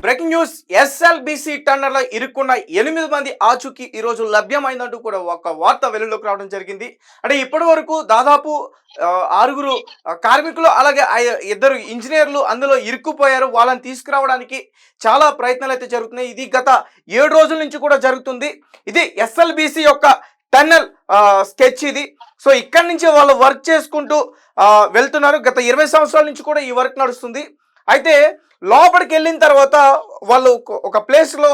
Breaking news. SLBC టన్నర్లో ఇరుక్కున్న 8 మంది ఆచూకీ ఈరోజు లభ్యమైందంటూ కూడా ఒక వార్త వెలుగులోకి రావడం జరిగింది. అంటే ఇప్పటి వరకు దాదాపు ఆరుగురు కార్మికులు అలాగే ఇద్దరు ఇంజనీర్లు అందులో ఇరుక్కుపోయారు. వాళ్ళని తీసుకురావడానికి చాలా ప్రయత్నాలు అయితే జరుగుతున్నాయి. ఇది గత 7 రోజుల నుంచి కూడా జరుగుతుంది. ఇది ఎస్ఎల్బిసి యొక్క టన్నెల్ స్కెచ్ ఇది. సో ఇక్కడి నుంచి వాళ్ళు వర్క్ చేసుకుంటూ వెళ్తున్నారు. గత 20 సంవత్సరాల నుంచి కూడా ఈ వర్క్ నడుస్తుంది. అయితే లోపలికి వెళ్ళిన తర్వాత వాళ్ళు ఒక ప్లేస్లో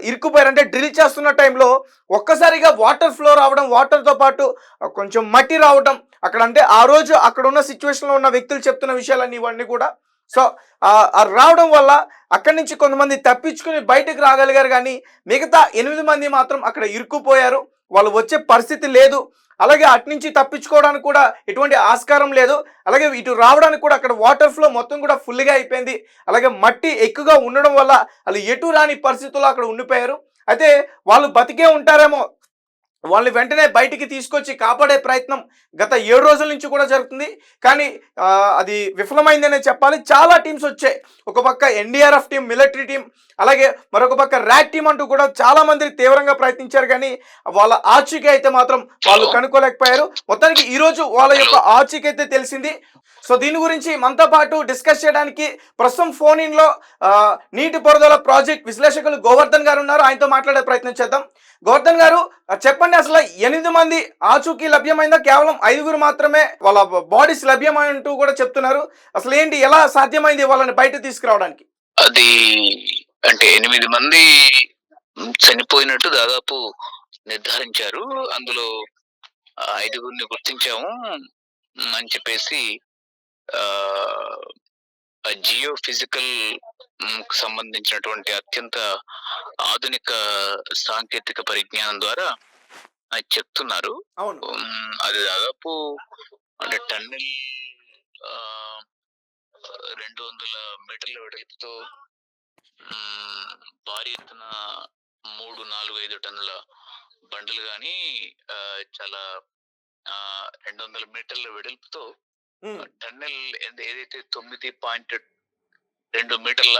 ఇరుక్కుపోయారంటే డ్రిల్ చేస్తున్న టైంలో ఒక్కసారిగా వాటర్ ఫ్లో రావడం, వాటర్తో పాటు కొంచెం మట్టి రావడం అక్కడ. అంటే ఆ రోజు అక్కడ ఉన్న సిచ్యువేషన్లో ఉన్న వ్యక్తులు చెప్తున్న విషయాలన్నీ ఇవన్నీ కూడా. సో రావడం వల్ల అక్కడి నుంచి కొంతమంది తప్పించుకుని బయటకు రాగలిగారు, కానీ మిగతా 8 మంది మాత్రం అక్కడ ఇరుక్కుపోయారు. వాళ్ళు వచ్చే పరిస్థితి లేదు. అలాగే అటు నుంచి తప్పించుకోవడానికి కూడా ఎటువంటి ఆస్కారం లేదు. అలాగే ఇటు రావడానికి కూడా అక్కడ వాటర్ ఫ్లో మొత్తం కూడా ఫుల్గా అయిపోయింది. అలాగే మట్టి ఎక్కువగా ఉండడం వల్ల వాళ్ళు ఎటు రాని పరిస్థితుల్లో అక్కడ ఉండిపోయారు. అయితే వాళ్ళు బతికే ఉంటారేమో, వాళ్ళని వెంటనే బయటికి తీసుకొచ్చి కాపాడే ప్రయత్నం గత 7 రోజుల నుంచి కూడా జరుగుతుంది. కానీ అది విఫలమైందనే చెప్పాలి. చాలా టీమ్స్ వచ్చాయి. ఒక పక్క ఎన్డీఆర్ఎఫ్ టీం, మిలిటరీ టీం, అలాగే మరొక పక్క ర్యాట్ టీం అంటూ కూడా చాలా మంది తీవ్రంగా ప్రయత్నించారు, కానీ వాళ్ళ ఆచూకీ అయితే మాత్రం వాళ్ళు కనుక్కోలేకపోయారు. మొత్తానికి ఈరోజు వాళ్ళ యొక్క ఆచూకీ అయితే తెలిసింది. సో దీని గురించి మనతో పాటు డిస్కస్ చేయడానికి ప్రస్తుతం ఫోన్ ఇన్లో నీటిపారుదల ప్రాజెక్ట్ విశ్లేషకులు గోవర్ధన్ గారు ఉన్నారు. ఆయనతో మాట్లాడే ప్రయత్నం చేద్దాం. గోవర్ధన్ గారు, చెప్పండి, అసలు 8 మంది ఆచూకీ లభ్యమైందా? కేవలం 5గురు మాత్రమే వాళ్ళ బాడీస్ లభ్యమైనట్టు కూడా చెప్తున్నారు. అసలు ఏంటి, ఎలా సాధ్యమైంది వాళ్ళని బయట తీసుకురావడానికి? అది అంటే 8 మంది చనిపోయినట్టు దాదాపు నిర్ధారించారు. అందులో 5గురిని గుర్తించాము అని చెప్పేసి జియో ఫిజికల్ సంబంధించినటువంటి అత్యంత ఆధునిక సాంకేతిక పరిజ్ఞానం ద్వారా చెప్తున్నారు. అది దాదాపు అంటే టన్నెల్ 200 మీటర్ల వెడల్పుతో భారీ ఎత్తున 3, 4, 5 టన్నుల బండలు కానీ చాలా 200 మీటర్ల వెడల్పుతో టన్నెల్ ఏదైతే 9.2 మీటర్ల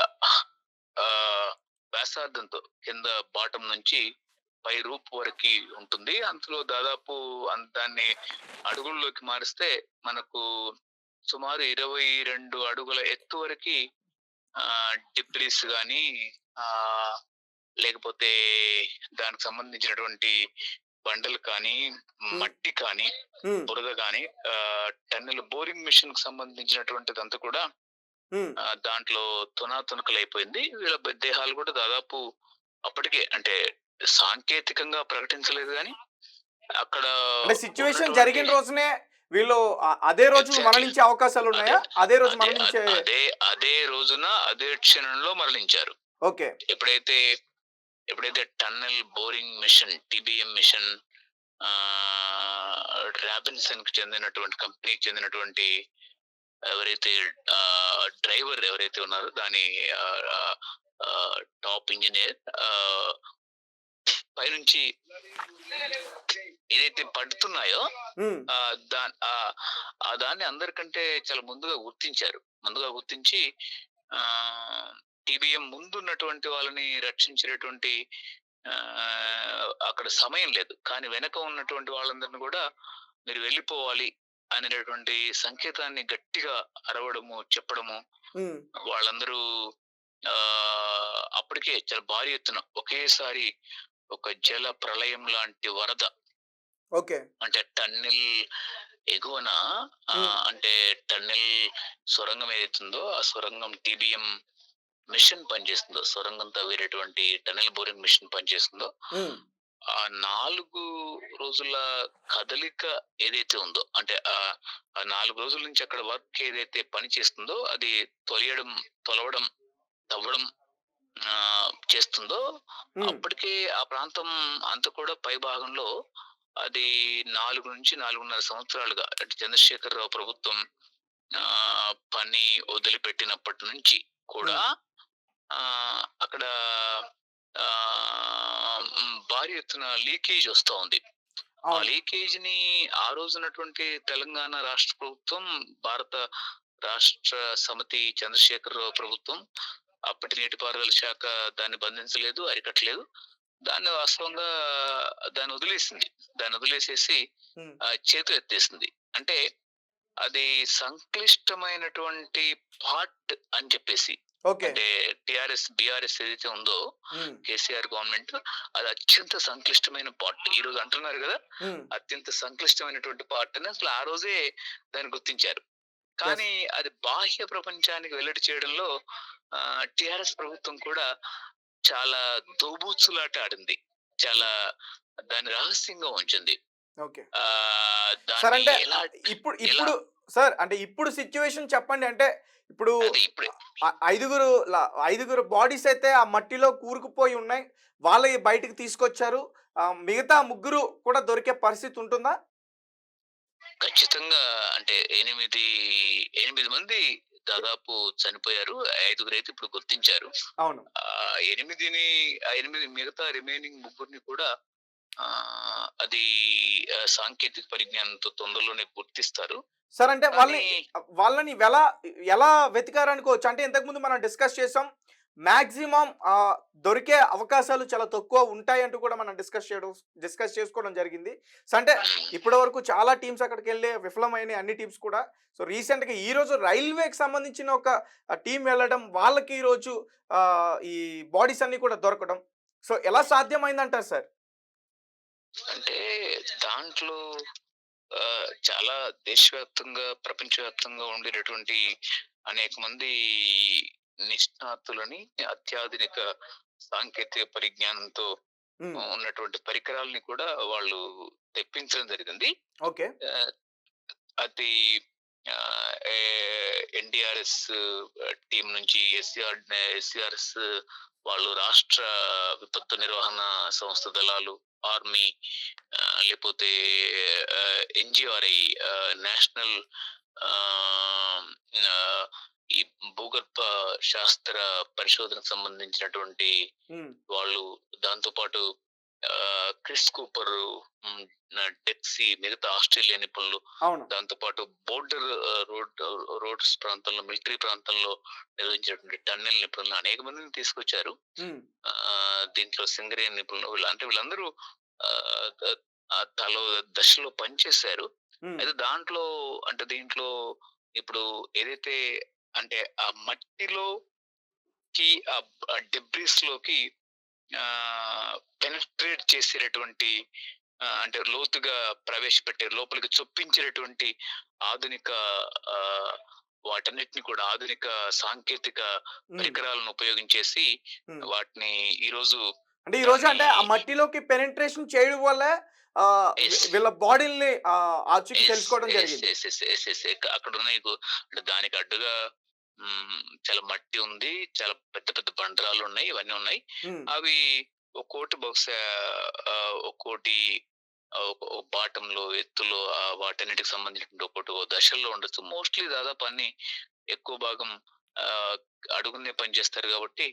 వ్యాసార్థంతో కింద బాటం నుంచి పై రూప్ వరకు ఉంటుంది. అందులో దాదాపు దాన్ని అడుగుల్లోకి మారిస్తే మనకు సుమారు 22 అడుగుల ఎత్తు వరకు డిబ్రీస్ కానీ లేకపోతే దానికి సంబంధించినటువంటి బండలు కానీ, మట్టి కానీ, బురద కానీ, టన్నెల్ బోరింగ్ మిషన్ కు సంబంధించినటువంటిదంతా కూడా దాంట్లో తునాతునకలు అయిపోయింది. వీళ్ళ దేహాలు కూడా దాదాపు అప్పటికే అంటే సాంకేతికంగా ప్రకటించలేదు, కానీ అక్కడ సిచ్యువేషన్ జరిగిన రోజునే వీళ్ళు అదే రోజు మరణించే అవకాశాలు ఉన్నాయా? అదే రోజు మరణించే అదే రోజున అదే క్షణంలో మరణించారు. ఓకే. ఎప్పుడైతే tunnel boring machine TBM machine Robinson కి చెందినటువంటి కంపెనీకి చెందినటువంటి ఎవరైతే డ్రైవర్ ఎవరైతే ఉన్నారో దాని టాప్ ఇంజనీర్ పైనుంచి ఏదైతే పడుతున్నాయో దాన్ని అందరికంటే చాలా ముందుగా గుర్తించి టీబీఎం ముందున్నటువంటి వాళ్ళని రక్షించేటువంటి అక్కడ సమయం లేదు, కానీ వెనక ఉన్నటువంటి వాళ్ళందరినీ కూడా మీరు వెళ్ళిపోవాలి అనేటువంటి సంకేతాన్ని గట్టిగా అరవడము, చెప్పడము. వాళ్ళందరూ అప్పటికే చాలా భారీ ఎత్తున ఒకేసారి ఒక జల ప్రళయం లాంటి వరద. అంటే టన్నెల్ ఎగువన అంటే టన్నెల్ సొరంగం ఏదైతుందో ఆ సొరంగం టీబీఎం మిషన్ పనిచేస్తుందో, సొరంగంతో వేరేటువంటి టన్నెల్ బోరింగ్ మిషన్ పనిచేస్తుందో ఆ 4 రోజుల కదలిక ఏదైతే ఉందో, అంటే ఆ 4 రోజుల నుంచి అక్కడ వర్క్ ఏదైతే పని చేస్తుందో అది తొలవడం తవ్వడం చేస్తుందో, అప్పటికే ఆ ప్రాంతం అంతా కూడా పై భాగంలో అది 4 నుంచి 4.5 సంవత్సరాలుగా అంటే చంద్రశేఖరరావు ప్రభుత్వం పని వదిలిపెట్టినప్పటి నుంచి కూడా అక్కడ భారీ ఎత్తున లీకేజ్ వస్తూ ఉంది. ఆ లీకేజ్ ని ఆ రోజునటువంటి తెలంగాణ రాష్ట్ర ప్రభుత్వం, భారత రాష్ట్ర సమితి చంద్రశేఖరరావు ప్రభుత్వం అప్పటి నీటిపారుదల శాఖ దాన్ని బంధించలేదు, అరికట్టలేదు. దాన్ని వాస్తవంగా దాన్ని వదిలేసింది. దాన్ని వదిలేసేసి హ్మ్. చేతులు ఎత్తేసింది. అంటే అది సంక్లిష్టమైనటువంటి పార్ట్ అని చెప్పేసి. ఓకే. అంటే బీఆర్ఎస్ ఏదైతే ఉందో హ్మ్. కేసీఆర్ గవర్నమెంట్, అది అత్యంత సంక్లిష్టమైన పార్ట్. ఈరోజు అంటున్నారు గదా! హ్మ్. అత్యంత సంక్లిష్టమైనటువంటి పార్ట్ అని అసలు ఆ రోజే దాన్ని గుర్తించారు. యెస్. కానీ అది బాహ్య ప్రపంచానికి వెల్లడి చేయడంలో టీఆర్ఎస్ ప్రభుత్వం కూడా చాలా దోబూచులాట ఆడింది. చాలా దాన్ని రహస్యంగా ఉంచింది. ఓకే. సార్ దాన్ని అంటే ఎలా ఇప్పుడు ఎలా ఇప్పుడు సార్ అంటే ఇప్పుడు సిట్యుయేషన్ చెప్పండి. అంటే ఇప్పుడు అది ఇప్పుడే ఐదుగురు ఐదుగురు బాడీస్ అయితే ఆ మట్టిలో కూరుకుపోయి ఉన్నాయి. వాళ్ళయి బయటికి తీసుకొచ్చారు. మిగతా ముగ్గురు కూడా దొరికే పరిస్థితి ఉంటుందా? ఖచ్చితంగా. అంటే 8 మంది దాదాపు చనిపోయారు. ఐదుగురైతే ఇప్పుడు గుర్తించారు. అవును. 8 మిగతా రిమైనింగ్ ముగ్గురిని కూడా అది సాంకేతిక పరిజ్ఞానంతో తొందరలోనే గుర్తిస్తారు. సార్ అంటే కానీ వాళ్ళని ఎలా వెతికారనుకోవచ్చు? అంటే ఇంతకుముందు మనం డిస్కస్ చేసాం. మాక్సిమం దొరికే అవకాశాలు చాలా తక్కువ ఉంటాయంటూ కూడా మనం డిస్కస్ చేసుకోవడం జరిగింది. సో, అంటే ఇప్పటి వరకు చాలా టీమ్స్ అక్కడికెళ్ళి విఫలమైనయి అన్ని టీమ్స్ కూడా. సో, రీసెంట్‌గా ఈరోజు రైల్వేకి సంబంధించిన ఒక టీమ్ వెళ్ళడం, వాళ్ళకి ఈరోజు ఈ బాడీస్ అన్నీ కూడా దొరకడం. సో, ఎలా సాధ్యమైందంటారు సార్? అంటే దాంట్లో చాలా దేశవ్యాప్తంగా, ప్రపంచవ్యాప్తంగా ఉండేటటువంటి అనేక మంది నిష్ణాతులని అత్యాధునిక సాంకేతిక పరిజ్ఞానంతో హ్మ్. ఉన్నటువంటి పరికరాల్ని కూడా వాళ్ళు తెప్పించడం జరిగింది. ఓకే. ఆహ్, అది ఎన్‌డీఆర్‌ఎస్ టీమ్ నుంచి ఎస్‌సీఆర్‌ఎస్ వాళ్ళు, రాష్ట్ర విపత్తు నిర్వహణ సంస్థ దళాలు, ఆర్మీ, లేపోతే ఎన్‌జీఆర్ఐ, నేషనల్ ఆహ్, ఆహ్, ఈ భూగర్భ శాస్త్ర పరిశోధనకు సంబంధించినటువంటి హ్మ్. వాళ్ళు, దాంతో పాటు క్రిస్ కూపర్, హ్మ్, డెప్సీ, మిగతా ఆస్ట్రేలియా నిపుణులు, అవును. దాంతో పాటు బోర్డర్ రోడ్స్ ప్రాంతంలో, మిలిటరీ ప్రాంతంలో నిర్వహించేటువంటి టన్నెల్ నిపుణులు అనేక మందిని తీసుకొచ్చారు. హ్మ్. దీంట్లో సింగరేణి నిపుణులు వీళ్ళందరూ ఆహ్, ద తలో దశలో పనిచేశారు. హ్మ్. అయితే దీంట్లో ఇప్పుడు ఏదైతే అంటే ఆ మట్టిలోకి ఆ డెబ్రిస్ లోకి పెనెట్రేట్ చేసేటటువంటి, అంటే లోతుగా ప్రవేశపెట్టే, లోపలికి చొప్పించేటటువంటి ఆధునిక ఆహ్, వాటన్నిటిని కూడా ఆధునిక సాంకేతిక హ్మ్. పరికరాలను ఉపయోగించేసి హ్మ్. వాటిని ఈరోజు అంటే ఈరోజు దాన్ని అంటే ఆ మట్టిలోకి పెనిట్రేషన్ చేయడం వల్లే యెస్. వీళ్ళ బాడీలని ఆచూకీ యెస్. తెలుసుకోవడం యెస్. జరిగింది. యెస్. యెస్. యెస్. యెస్. అక్కడున్నాయి అంటే దానికి అడ్డుగా చాలా మట్టి ఉంది. చాలా పెద్ద పెద్ద బండరాళ్ళున్నాయి. ఇవన్నీ ఉన్నాయి. హ్మ్. అవి ఒక్కోటి బహుశా ఒక్కోటి ఒక బాటంలో, ఎత్తులో, వాటన్నిటికి సంబంధించినటువంటి ఒక్కో దశల్లో ఉండొచ్చు. మోస్ట్‌లీ దాదాపు అన్నీ ఎక్కువ భాగం ఆహ్, అడుగునే పనిచేస్తారు గాబట్టి,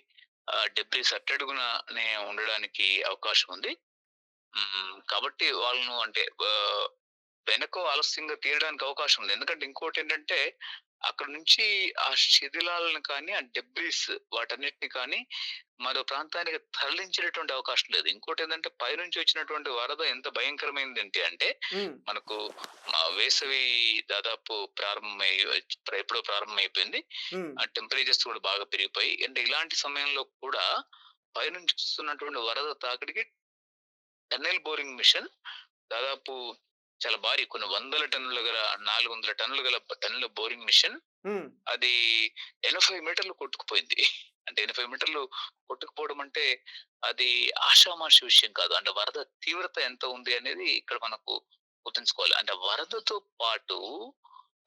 డెబ్రీస్ అట్టడుగుననే ఉండడానికి అవకాశం ఉంది. కాబట్టి వాళ్ళను అంటే వెనకో ఆలస్యంగా తీయడానికి అవకాశం ఉంది. ఎందుకంటే ఇంకోటేంటంటే, అక్కడి నుంచి ఆ శిథిలాలను కానీ, ఆ డెబ్రీస్ వాటన్నిటిని కానీ మరో ప్రాంతానికి తరలించేటటువంటి అవకాశం లేదు. ఇంకోటేంటంటే, పైనుంచి వచ్చినటువంటి వరద ఎంత భయంకరమైనదేంటి అంటే, హ్మ్. మనకు వేసవి దాదాపు ఎప్పుడో ప్రారంభమైపోయింది. హ్మ్. ఆ టెంపరేచర్స్ కూడా బాగా పెరిగిపోయి, అంటే ఇలాంటి సమయంలో కూడా పైనుంచి వస్తున్నటువంటి వరద తాకిడికి టన్నెల్ బోరింగ్ మిషన్ దాదాపు చాలా భారీ, కొన్ని వందల టన్నుల గల, 400 టన్నులు గల టన్నుల బోరింగ్ మిషన్ హ్మ్. అది 80 మీటర్లు కొట్టుకుపోయింది. అంటే 80 మీటర్లు కొట్టుకుపోవడం అంటే అది ఆషామాషి విషయం కాదు. అంటే వరద తీవ్రత ఎంత ఉంది అనేది ఇక్కడ మనకు గుర్తుంచుకోవాలి. అంటే వరదతో పాటు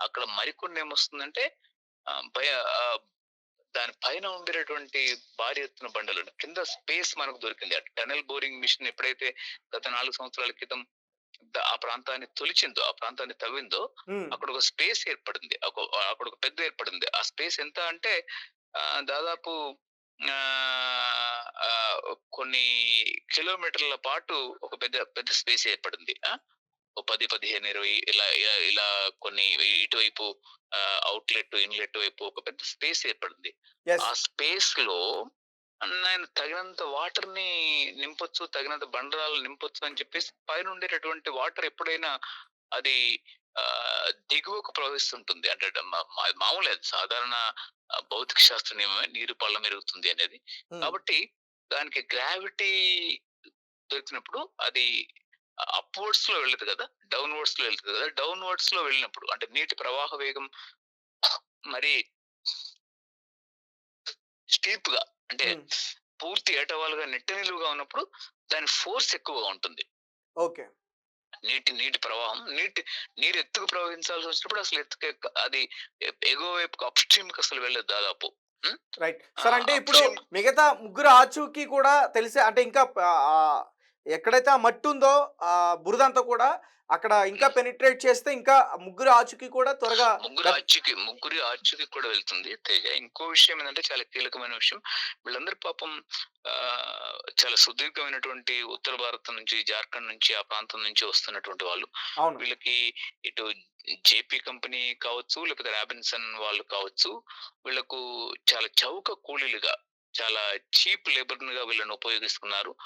అక్కడ మరికొన్ని ఏమొస్తుందంటే ఆహ్, భయ ఆహ్, దాని పైన ఉండేటటువంటి భారీ ఎత్తున బండలు. కింద స్పేస్ మనకు దొరికింది. ఆ టనెల్ బోరింగ్ మిషన్ ఎప్పుడైతే గత 4 సంవత్సరాల క్రితం ఆ ప్రాంతాన్ని తొలిచిందో, ఆ ప్రాంతాన్ని తవ్విందో, హ్మ్. అక్కడ ఒక స్పేస్ ఏర్పడింది. అక్కడ ఒక పెద్ద ఏర్పడింది. ఆ స్పేస్ ఎంత అంటే దాదాపు ఆహ్, ఆహ్, కొన్ని కిలోమీటర్ల పాటు ఒక పెద్ద పెద్ద స్పేస్ ఏర్పడింది. ఓ 10, 15, 20 ఇలా ఇలా ఇలా కొన్ని ఇటువైపు అవుట్‌లెట్, ఇన్‌లెట్ వైపు ఒక పెద్ద స్పేస్ ఏర్పడింది. యెస్. ఆ స్పేస్‌లో నేను తగినంత వాటర్‌ని నింపొచ్చు, తగినంత బండరాళ్ళు నింపొచ్చు అని చెప్పేసి పైనుండేటటువంటి వాటర్ ఎప్పుడైనా అది దిగువకు ప్రవహిస్తుంటుంది. అంటే మామూలే అది సాధారణ భౌతిక శాస్త్ర నియమమే నీరు పళ్ళ మెరుగుతుంది అనేది. హ్మ్. కాబట్టి దానికి గ్రావిటీ దొరికినప్పుడు అది అప్‌వర్డ్స్ లో వెళ్ళదు కదా! డౌన్‌వర్డ్స్ లో వెళ్తది కదా! డౌన్‌వర్డ్స్ లో వెళ్ళినప్పుడు అంటే నీటి ప్రవాహ వేగం మరి స్టీప్‌గా అంటే హ్మ్. పూర్తి ఏటవాలుగా నిట్ట నిలువుగా ఉన్నప్పుడు దాని ఫోర్స్ ఎక్కువగా ఉంటుంది. ఓకే. నీటి ప్రవాహం నీరు ఎత్తుకు ప్రవహించాల్సి వచ్చినప్పుడు అసలు అది ఎగువ వైపుకి అప్ స్ట్రీమ్‌కి అసలు వెళ్ళదు దాదాపు. హ్మ్. రైట్. సార్ అంటే అప్ ఇప్పుడు స్ట్రీమ్ మిగతా ముగ్గురు ఆచూకీ కూడా తెలిసే అంటే ఇంకా ఎక్కడైతే ఆ మట్టుందో బురదంతా కూడా అక్కడ ఇంకా హ్మ్. పెనిట్రేట్ చేస్తే ఇంకా ముగ్గురు ఆచూకీ కూడా త్వరగా ముగ్గురి ఆచూకీ కూడా వెళ్తుంది తేజ. ఇంకో విషయం ఏందంటే చాలా కీలకమైన విషయం. వీళ్ళందరూ పాపం చాలా సుదీర్ఘమైనటువంటి ఉత్తర భారతం నుంచి, జార్ఖండ్ నుంచి, ఆ ప్రాంతం నుంచి వస్తున్నటువంటి వాళ్ళు. అవును. వీళ్ళకి ఇటు జేపీ కంపెనీ కావచ్చు, లేకపోతే రాబిన్సన్ వాళ్ళు కావచ్చు, వీళ్ళకు చాలా చౌక కూలీలుగా, చాలా చీప్ లేబర్‌గా వీళ్ళని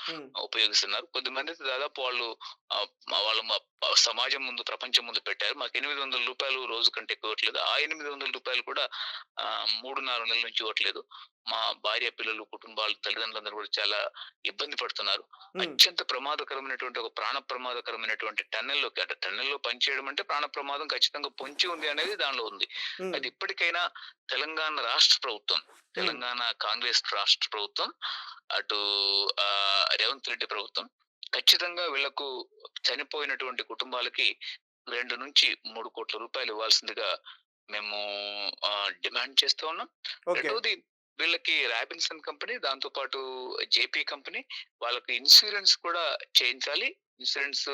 హ్మ్. ఉపయోగిస్తున్నారు. కొద్దిమందైతే దాదాపు వాళ్ళు వాళ్ళు సమాజం ముందు, ప్రపంచం ముందు పెట్టారు. మాకు రూ. 800 రోజు కంటే ఎక్కువ ఇవ్వట్లేదు. ఆ రూ. 800 కూడా 3, 4 నెలల నుంచి ఇవ్వట్లేదు. మా భార్య, పిల్లలు, కుటుంబాలు, తల్లిదండ్రులందరూ కూడా చాలా ఇబ్బంది పడుతున్నారు. హ్మ్. అత్యంత ప్రమాదకరమైనటువంటి ఒక ప్రాణ ప్రమాదకరమైనటువంటి టన్నెల్‌లోకి అంటే టన్నెల్‌లో పనిచేయడం అంటే ప్రాణ ప్రమాదం ఖచ్చితంగా పొంచి ఉంది అనేది దానిలో ఉంది. హ్మ్. అది ఇప్పటికైనా తెలంగాణ రాష్ట్ర ప్రభుత్వం, హ్మ్. తెలంగాణ కాంగ్రెస్ రాష్ట్ర ప్రభుత్వం, అటు రేవంత్ రెడ్డి ప్రభుత్వం ఖచ్చితంగా వీళ్ళకు చనిపోయినటువంటి కుటుంబాలకి 2-3 కోట్ల రూపాయలు ఇవ్వాల్సిందిగా మేము డిమాండ్ చేస్తూ ఉన్నాం. ఓకే. రెండోది వీళ్ళకి రాబిన్సన్ కంపెనీ, దాంతో పాటు జేపీ కంపెనీ వాళ్ళకి ఇన్సూరెన్స్ కూడా చేయించాలి. ఇన్సూరెన్స్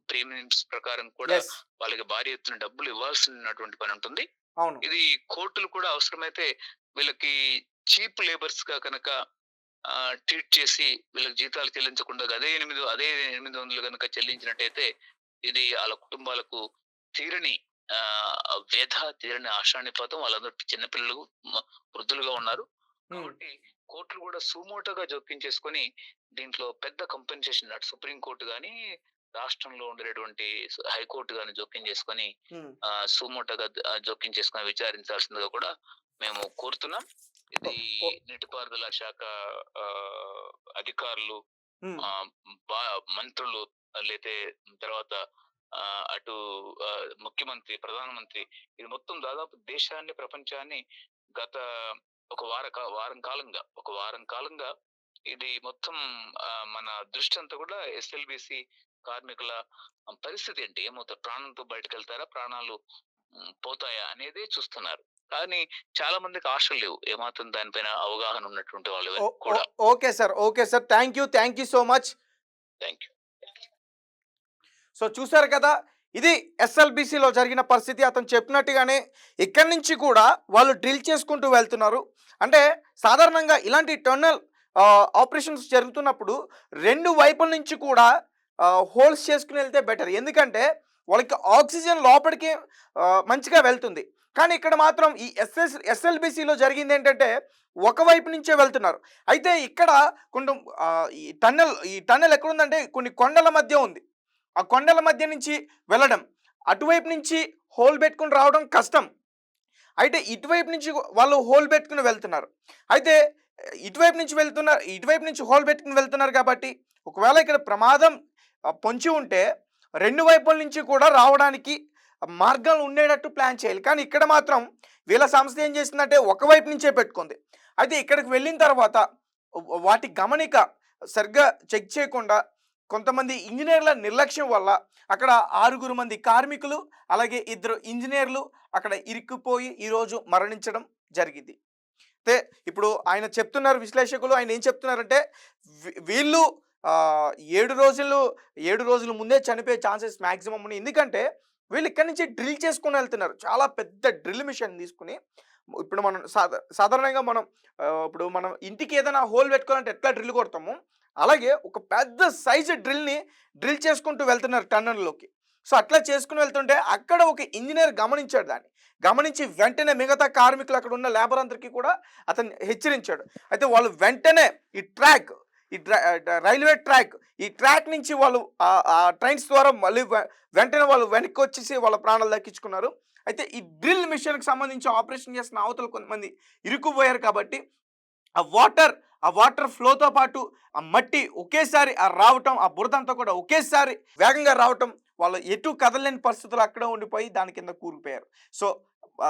ప్రీమియమ్స్ ప్రకారం కూడా యెస్. వాళ్ళకి భారీ ఎత్తున డబ్బులు ఇవ్వాల్సినటువంటి పని ఉంటుంది. అవును. ఇది కోర్టులు కూడా అవసరమైతే వీళ్ళకి చీప్ లేబర్స్ గా కనుక ట్రీట్ చేసి వీళ్ళకి జీతాలు చెల్లించకుండా అదే 800 గనుక చెల్లించినట్టయితే ఇది ఆళ్ళ కుటుంబాలకు తీరని వ్యధ, తీరని ఆశానిపాతం. వాళ్ళందరూ చిన్న పిల్లలు, వృద్ధులుగా ఉన్నారు. హ్మ్. కాబట్టి కోర్టులు కూడా సుమోటోగా జోక్యం చేసుకొని దీంట్లో పెద్ద కంపెన్సేషన్ అటు సుప్రీం కోర్ట్ గాని, రాష్ట్రంలో ఉండేటువంటి హైకోర్ట్ గాని జోక్యం చేసుకొని హ్మ్. సుమోటోగా జోక్యం చేసుకొని విచారించాల్సిందిగా కూడా మేము కోరుతున్నాం. ఓ ఇది ఓ నీటిపారుదల శాఖ అధికారులు, హ్మ్. ఆహ్, మంత్రులు లేతే తర్వాత అటు ముఖ్యమంత్రి, ప్రధానమంత్రి ఇది మొత్తం దాదాపు దేశాన్ని, ప్రపంచాన్ని గత ఒక వారం కాలంగా ఇది మొత్తం మన దృష్టంతా కూడా ఎస్ఎల్బీసీ కార్మికుల పరిస్థితి ఏంటి? ఏమవుతారు? ప్రాణంతో బయటకెళ్తారా? ప్రాణాలు పోతాయా? అనేదే చూస్తున్నారు. కానీ చాలా మందికి ఆశలు లేవు. ఏమాత్రం దానిపైన అవగాహన ఉన్నటువంటి వాళ్ళు ఓ ఓ కూడా. Okay sir. Okay sir. Thank you. Thank you so much. Thank you. So చూసారు కదా! ఇది ఎస్ఎల్‌బీసీలో జరిగిన పరిస్థితి. అతను చెప్పినట్టుగానే ఇక్కడి నుంచి కూడా వాళ్ళు డ్రిల్ చేసుకుంటూ వెళ్తున్నారు. అంటే సాధారణంగా ఇలాంటి టన్నెల్ ఆపరేషన్స్ జరుగుతున్నప్పుడు 2 వైపుల నుంచి కూడా హోల్స్ చేసుకొని వెళ్తే బెటర్. ఎందుకంటే వాళ్ళకి ఆక్సిజన్ లోపలికి మంచిగా వెళ్తుంది. కానీ ఇక్కడ మాత్రం ఈ ఎస్ఎల్‌బీసీలో జరిగిందేంటంటే ఒకవైపు నుంచే వెళ్తున్నారు. అయితే ఇక్కడ కొంచెం ఈ టన్నెల్ ఎక్కడుందంటే కొన్ని కొండల మధ్య ఉంది. ఆ కొండల మధ్య నుంచి వెళ్ళడం, అటువైపు నుంచి హోల్ పెట్టుకొని రావడం కష్టం. అయితే ఇటువైపు నుంచి వాళ్ళు హోల్ పెట్టుకొని వెళ్తున్నారు. అయితే ఇటువైపు నుంచి హోల్ పెట్టుకొని వెళ్తున్నారు కాబట్టి ఒకవేళ ఇక్కడ ప్రమాదం పొంచి ఉంటే 2 వైపుల నుంచి కూడా రావడానికి మార్గాలు ఉండేటట్టు ప్లాన్ చేయాలి. కానీ ఇక్కడ మాత్రం వీళ్ళ సంస్థ ఏం చేసిందంటే ఒకవైపు నుంచే పెట్టుకుంది. అయితే ఇక్కడికి వెళ్ళిన తర్వాత వాటి గమనిక సరిగ్గా చెక్ చేయకుండా కొంతమంది ఇంజినీర్ల నిర్లక్ష్యం వల్ల అక్కడ 6 మంది కార్మికులు, అలాగే 2 ఇంజినీర్లు అక్కడ ఇరుక్కుపోయి ఈరోజు మరణించడం జరిగింది. అయితే ఇప్పుడు ఆయన చెప్తున్నారు విశ్లేషకులు ఆయన ఏం చెప్తున్నారంటే వీళ్ళు 7 రోజులు 7 రోజుల ముందే చనిపోయే ఛాన్సెస్ మాక్సిమం ఉన్నాయి. ఎందుకంటే వీళ్ళు ఇక్కడి నుంచి డ్రిల్ చేసుకొని వెళ్తున్నారు. చాలా పెద్ద డ్రిల్ మిషన్ తీసుకొని ఇప్పుడు మనం సాధారణంగా మనం ఇప్పుడు మనం ఇంటికి ఏదైనా హోల్ పెట్టుకోవాలంటే ఎట్లా డ్రిల్ కొడతామో, అలాగే ఒక పెద్ద సైజు డ్రిల్ చేసుకుంటూ వెళ్తున్నారు టన్నెల్‌లోకి. సో, అట్లా చేసుకొని వెళ్తుంటే అక్కడ ఒక ఇంజినీర్ గమనించాడు దాన్ని. గమనించి వెంటనే మిగతా కార్మికులు అక్కడ ఉన్న లేబర్ అందరికీ కూడా అతన్ని హెచ్చరించాడు. అయితే వాళ్ళు వెంటనే ఈ ట్రాక్ ఈ డ్ర రైల్వే ట్రాక్ ఈ ట్రాక్ నుంచి వాళ్ళు ఆ ట్రైన్స్ ద్వారా మళ్ళీ వెంటనే వాళ్ళు వెనక్కి వచ్చేసి వాళ్ళ ప్రాణాలు దక్కించుకున్నారు. అయితే ఈ డ్రిల్ మిషన్‌కి సంబంధించి ఆపరేషన్ చేస్తున్న అవతల కొంతమంది ఇరుక్కుపోయారు కాబట్టి ఆ వాటర్ ఆ వాటర్ ఫ్లోతో పాటు ఆ మట్టి ఒకేసారి రావటం, ఆ బురదంతా కూడా ఒకేసారి వేగంగా రావటం, వాళ్ళు ఎటు కదలలేని పరిస్థితుల్లో అక్కడే ఉండిపోయి దాని కింద కూరుకుపోయారు. సో,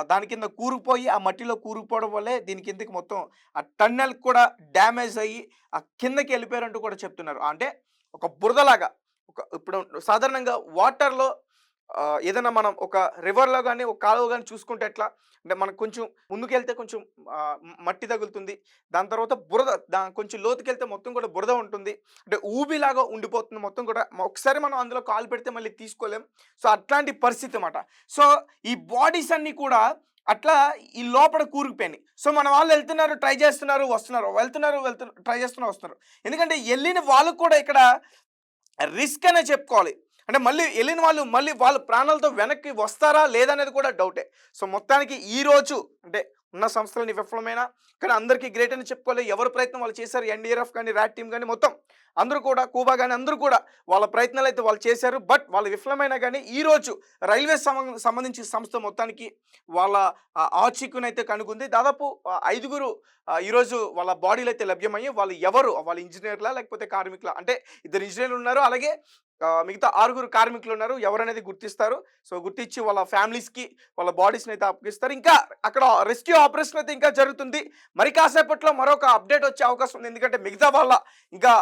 దాని కింద కూరుకుపోయి ఆ మట్టిలో కూరుకుపోవడం వల్లే దీని కిందకి మొత్తం ఆ టన్నెల్ కూడా డ్యామేజ్ అయ్యి ఆ కిందకి వెళ్ళిపోయారంటూ కూడా చెప్తున్నారు. అంటే ఒక బురదలాగా ఇప్పుడు సాధారణంగా వాటర్‌లో ఏదైనా మనం ఒక రివర్‌లో గాని, ఒక కాలువ గాని చూసుకుంటే ఎట్లా అంటే మనకు కొంచెం ముందుకెళ్తే కొంచెం మట్టి తగులుతుంది. దాని తర్వాత బురద కొంచెం లోతుకెళ్తే మొత్తం కూడా బురద ఉంటుంది. అంటే ఊబిలాగా ఉండిపోతుంది మొత్తం కూడా. ఒకసారి మనం అందులో కాలు పెడితే మళ్ళీ తీసుకోలేం. సో, అట్లాంటి పరిస్థితి మాట. సో, ఈ బాడీస్ అన్నీ కూడా అట్లా ఈ లోపల కూరుకుపోయినాయి. సో, మన వాళ్ళు ఎళ్తున్నారు, ట్రై చేస్తున్నారు, వస్తున్నారు. ట్రై చేస్తున్నారు, వస్తున్నారు. ఎందుకంటే ఎళ్ళిన వాళ్ళకి కూడా ఇక్కడ రిస్క్ అనే చెప్పుకోవాలి. అంటే మళ్ళీ ఎళ్ళిన వాళ్ళు మళ్ళీ వాళ్ళ ప్రాణాలతో వెనక్కి వస్తారా? లేదా? అనేది కూడా డౌటే. సో, మొత్తానికి ఈరోజు అంటే ఉన్న సంస్థలన్నీ విఫలమైనా కానీ అందరికీ గ్రేట్ అని చెప్పుకోవాలి. ఎవరి ప్రయత్నం వాళ్ళు చేశారు. ఎన్‌డీఆర్‌ఎఫ్ గాని, ర్యాట్ టీమ్ గాని మొత్తం అందరూ కూడా కూబా గాని అందరూ కూడా వాళ్ళ ప్రయత్నాలైతే వాళ్ళు చేశారు. బట్ వాళ్ళు విఫలమైనా గాని ఈరోజు రైల్వే సంబంధించిన సంస్థ మొత్తానికి వాళ్ళ ఆచూకీనైతే కనుగొంది. దాదాపు 5గురు ఈరోజు వాళ్ళ బాడీలైతే లభ్యమయ్యి వాళ్ళు ఎవరు? వాళ్ళ ఇంజినీర్‌లా? లేకపోతే కార్మికులా? అంటే ఇద్దరు ఇంజినీర్‌లు ఉన్నారు. అలాగే మిగతా 6గురు కార్మికులున్నారు. ఎవరనేది గుర్తిస్తారు. సో, గుర్తించి వాళ్ళ ఫ్యామిలీస్‌కి వాళ్ళ బాడీస్‌నైతే అప్పగిస్తారు. ఇంకా అక్కడ రెస్క్యూ ఆపరేషన్ అయితే ఇంకా జరుగుతుంది. మరి కాసేపట్లో మరొక అప్డేట్ వచ్చే అవకాశం ఉంది. ఎందుకంటే మిగతా వాళ్ళ ఇంకా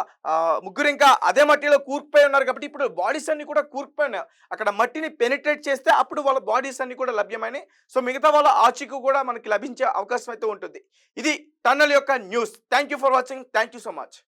ముగ్గురు ఇంకా అదే మట్టిలో కూరుకుపోయి ఉన్నారు కాబట్టి ఇప్పుడు బాడీస్ అన్నీ కూడా కూరుకుపోయినాయి. అక్కడ మట్టిని పెనిట్రేట్ చేస్తే అప్పుడు వాళ్ళ బాడీస్ అన్నీ కూడా లభ్యమైనాయి. సో, మిగతా వాళ్ళ ఆచూకీ కూడా మనకి లభించే అవకాశం అయితే ఉంటుంది. ఇది టన్నెల్ యొక్క news. Thank you for watching. Thank you so much.